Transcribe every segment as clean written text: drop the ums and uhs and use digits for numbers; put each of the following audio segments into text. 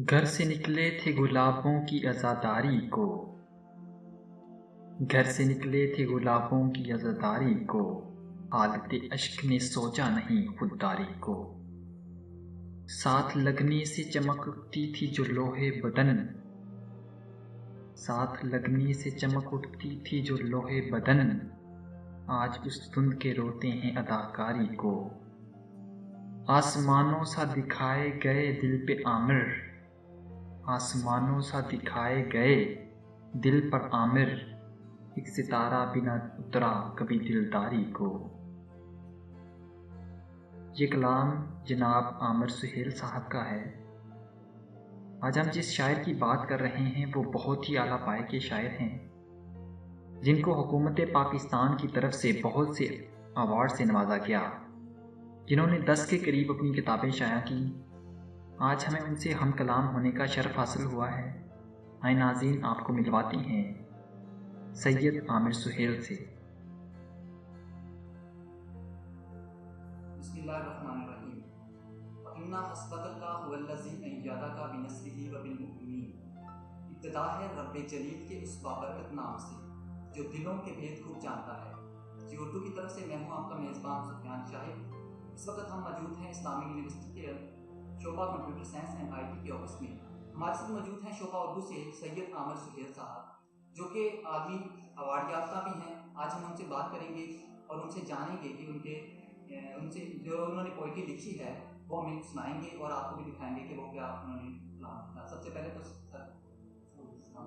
گھر سے نکلے تھے گلابوں کی عزاداری کو، گھر سے نکلے تھے گلابوں کی عزاداری کو، حالت اشک نے سوچا نہیں خودداری کو۔ ساتھ لگنے سے چمک اٹھتی تھی جو لوہے بدن، ساتھ لگنے سے چمک اٹھتی تھی جو لوہے بدن، آج اس دھند کے روتے ہیں اداکاری کو۔ آسمانوں سا دکھائے گئے دل پہ آمر، آسمانوں سا دکھائے گئے دل پر آمر، ایک ستارہ بنا اترا کبھی دلداری کو۔ یہ کلام جناب عامر سہیل صاحب کا ہے۔ آج ہم جس شاعر کی بات کر رہے ہیں وہ بہت ہی اعلیٰ پائے کے شاعر ہیں، جن کو حکومت پاکستان کی طرف سے بہت سے ایوارڈ سے نوازا گیا، جنہوں نے 10 کے قریب اپنی کتابیں شائع کی۔ آج ہمیں ان سے ہم کلام ہونے کا شرف حاصل ہوا ہے۔ آئے ناظرین، آپ کو ملواتے ہیں سید عامر سہیل سے۔ بسم اللہ الرحمن الرحیم۔ وَإِنَّا حَسْبَكَ اللَّهُ وَالَّذِي أَيَّدَكَ بِنَصْرِهِ وَبِالْمُؤْمِنِينَ۔ ابتدا ہے رب جلیل کے اس بابرکت نام سے جو دلوں کے بھید خوب جانتا ہے۔ جی اردو کی طرف سے میں ہوں آپ کا میزبان سفیان شاہد۔ اس وقت ہم موجود ہیں اسلامی یونیورسٹی کے شعبہ computer science and I T کے آفس میں۔ ہمارے ساتھ موجود ہیں شعبہ اردو سے سید عامر سہیل صاحب، جو کہ عالمی ایوارڈ یافتہ بھی ہیں۔ آج ہم ان سے بات کریں گے اور ان سے جانیں گے کہ ان سے جو انہوں نے پوئٹری لکھی ہے وہ ہمیں سنائیں گے اور آپ کو بھی دکھائیں گے کہ وہ کیا انہوں نے کلام لکھا۔ سب سے پہلے تو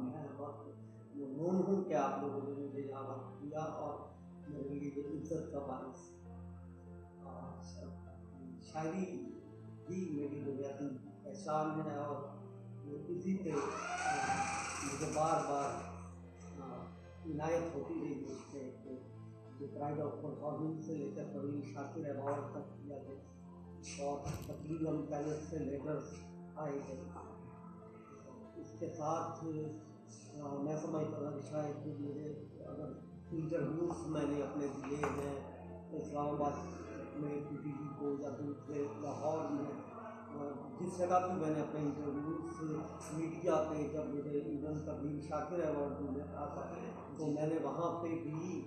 میں بہت ممنون ہوں کہ آپ لوگوں نے مجھے یہاں وقت دیا اور میرے لیے یہ عزت کا باعث۔ شاعری بھی میری بنیادی پہچان ہے اور اسی پہ مجھے بار بار عنایت ہوتی رہی اس پہ کہ جو پرائڈ آف پرفارمنس سے لے کر پروین شاکر ایوارڈ تک کیا گیا اور تقریباً پیلس سے لیٹرز آئے گئے۔ اس کے ساتھ میں سمجھتا تھا کہ شاید مجھے اگر انٹرویوز میں نے اپنے دیے ہیں اسلام آباد میں پی ٹی وی کو یا دوسرے لاہور میں جس جگہ پہ میں نے اپنے انٹرویوز میڈیا پہ جب مجھے ایون پروین شاکر ایوارڈ ملا تھا تو میں نے وہاں پہ بھی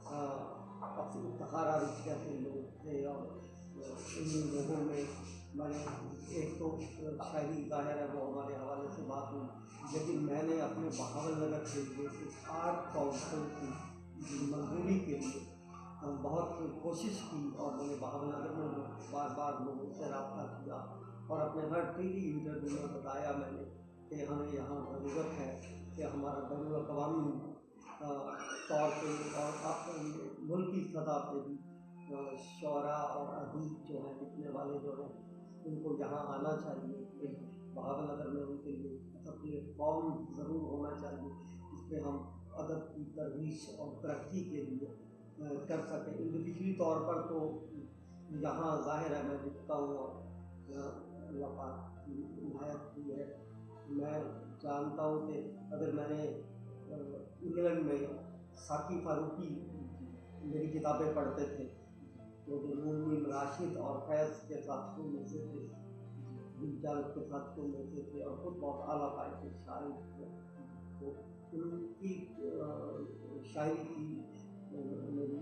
اپنی افتخارات کیسے لوگ تھے اور ان لوگوں میں میں نے ایک تو شاعری ظاہر ہے وہ ہمارے حوالے سے بات ہوئی، لیکن میں نے اپنے بہاول نگر کے لیے ایک آرٹ کونسل کی منظوری کے لیے بہت کوشش کی اور میں نے بہاول نگر میں بار بار لوگوں سے رابطہ کیا اور اپنے ہر ٹی انٹرویو میں بتایا میں نے کہ ہمیں یہاں ضرورت ہے کہ ہمارا بین الاقوامی طور پہ اور ملکی سطح پہ بھی شعراء اور ادیب جو ہیں لکھنے والے جو ہیں ان کو یہاں آنا چاہیے کہ بہاول نگر میں ان کے لیے پلیٹ فارم ضرور ہونا چاہیے جس پہ ہم ادب کی ترویج اور ترقی کے لیے کر سکیں۔ انڈیویجولی طور پر تو یہاں ظاہر ہے میں لکھتا ہوں اور اللہ پاک کی عنایت بھی ہے۔ میں جانتا ہوں کہ اگر میں نے انگلینڈ میں ساقی فاروقی میری کتابیں پڑھتے تھے تو جو نون راشد اور فیض کے ساتھیوں میں سے تھے، جالب کے ساتھیوں میں سے تھے اور خود بہت اعلیٰ پائے کے شاعر تھے، تو ان کی شاعری کی میری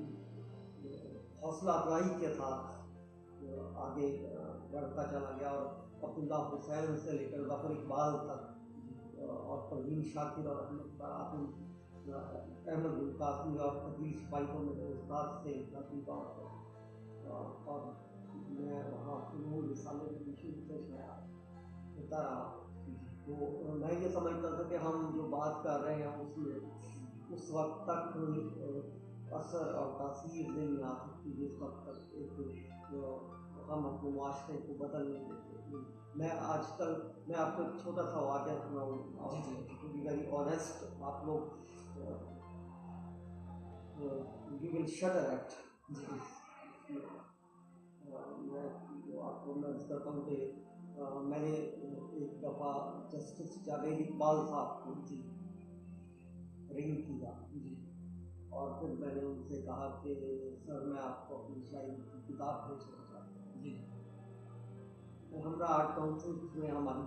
حوصلہ افزائی کے ساتھ آگے بڑھتا چلا گیا اور عبداللہ حسین سے لے کر ظفر اقبال تک اور پروین شاکر اور احمد فراہم احمد القاسمی اور قدیر سپاہی کو میرے استاد سے ذاتی طور پر اور میں وہاں فنون رسالے میں بھی شروع سے شاعر ہوتا رہا۔ تو میں یہ سمجھتا تھا کہ ہم جو بات کر رہے ہیں اس میں اس وقت تک اثر اور تاثیر نہیں آ سکتی جس وقت تک ایک ہم اپنے معاشرے کو بدل نہیں دیتے۔ میں آج کل میں آپ کو ایک چھوٹا سا واقعہ سناؤں ٹو بی ویری آنیسٹ، آپ لوگ یو ول شڈر ایٹ میں آپ کو میں کرتا ہوں کہ میں نے ایک دفعہ جسٹس جاوید اقبال صاحب کو رنگ کیا اور پھر میں نے ان سے کہا کہ سر میں آپ کو اپنی شاعری کی کتاب بھیجنا چاہتا ہوں۔ ہمارا آرٹ کونسل میں ہماری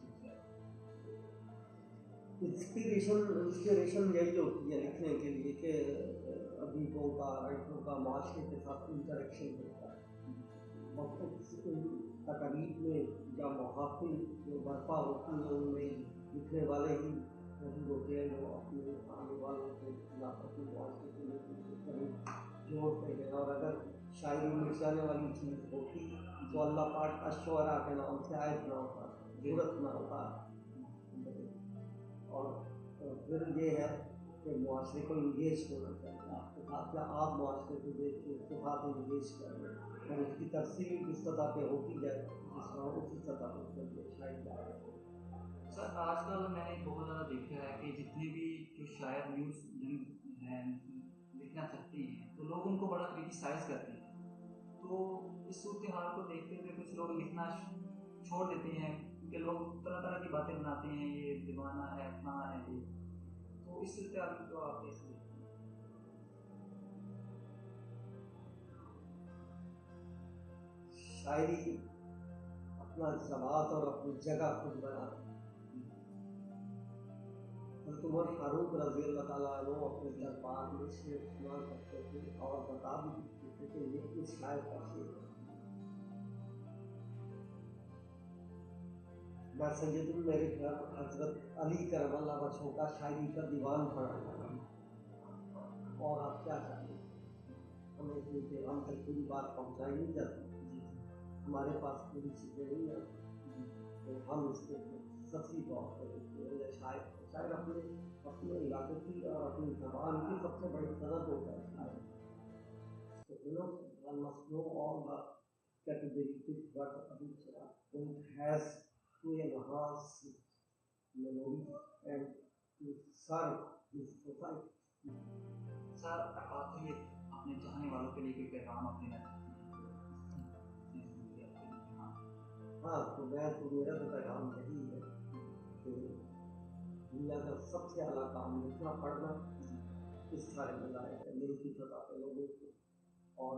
چیز سے؟ انسپریشن یہی ہوتی ہے لکھنے کے لیے کہ ادیبوں کا رائٹروں کا معاشرے کے ساتھ انٹریکشن ہوتا ہے، اور تقریب میں یا محافل جو برپا ہوتی ہیں ان میں لکھنے والے ہی موجود ہوتے ہیں جو اپنے آنے والوں کے لاپتی معاشرے کے لیے جوڑتے ہیں، اور اگر شاعری میں جانے والی چیز ہوتی تو اللہ پاک اشعراء کے نام سے آیت نہ ہوتا، ضرورت نہ ہوتا۔ اور پھر یہ ہے کہ معاشرے کو انگیج ہونا چاہیے آپ کے ساتھ، یا آپ معاشرے کو دیکھ کے اس کے ساتھ انگیج کریں اور اس کی تفصیل جس سطح پہ ہوتی جائے جس طرح اسی سطح پہ شاید جائے۔ سر آج کل میں نے بہت زیادہ دیکھا ہے کہ جتنے بھی جو شاعر نیوز ہیں لکھنا چاہتے ہیں تو لوگ ان کو بڑا کرٹیسائز کرتے ہیں، تو اس صورتحال کو دیکھتے ہوئے کچھ لوگ لکھنا چھوڑ دیتے ہیں کیونکہ لوگ طرح طرح کی باتیں بناتے ہیں، یہ دیوانہ ہے فلاں ہے یہ، تو اس صورتحال کو آپ کیسے دیکھتے ہیں؟ شاعری اپنا ذوات اور اپنی جگہ خود بناتی ہے۔ حضرت عمر فاروق رضی اللہ تعالیٰ عنہ اپنے دربار میں شعر سنا کرتے تھے اور بتا بھی دیتے تھے کہ یہ اس شاعر کا شعر ہے۔ میں سید میرے گھر حضرت علی کرم اللہ وجہہ کا شاعری کا دیوان پڑھا تھا، اور آپ کیا چاہیے، ہمیں کیونکہ ہم تک پوری بات پہنچائی نہیں جاتی، ہمارے پاس پوری چیزیں نہیں آتی، تو ہم اس کے سطحی طور پر دیکھتے ہیں۔ شاعر اپنے علاقے کی اور اپنی زبان کی سب سے بڑی صنعت ہوتا ہے شاعر، تو one must know all the capabilities what each poet has to enhance his melody and to serve his society۔ سر آخری اپنے چاہنے والوں کے لیے کوئی پیغام آپ دینا چاہتے ہیں؟ ہاں، تو میرا تو پیغام یہی ہے کہ دنیا کا سب سے اعلیٰ کام لکھنا پڑھنا اس سارے میں لائق ہے میری کی سطح پہ لوگوں کو، اور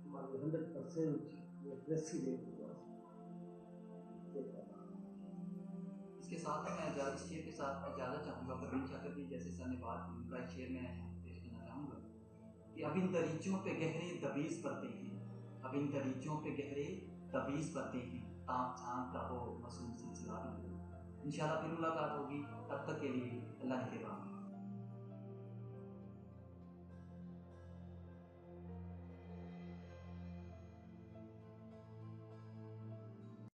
ہماری 100% لیٹریسی ریٹ ہوا۔ اس کے ساتھ میں اس شعر کے ساتھ اجازت چاہوں گا، پروین شاکر جی جیسے سر نے بات کی، ان کا ایک شعر میں پیش کرنا چاہوں گا کہ اب ان دریچوں پہ گہرے دبیز پڑتے ہیں، اب ان دریچوں پہ گہرے دبیز پڑتے ہیں، تاپ چھان کا ہو معصوم سلسلہ بھی۔ انشاءاللہ پھر ملاقات ہوگی، تب تک کے لیے اللہ کے نگہبان۔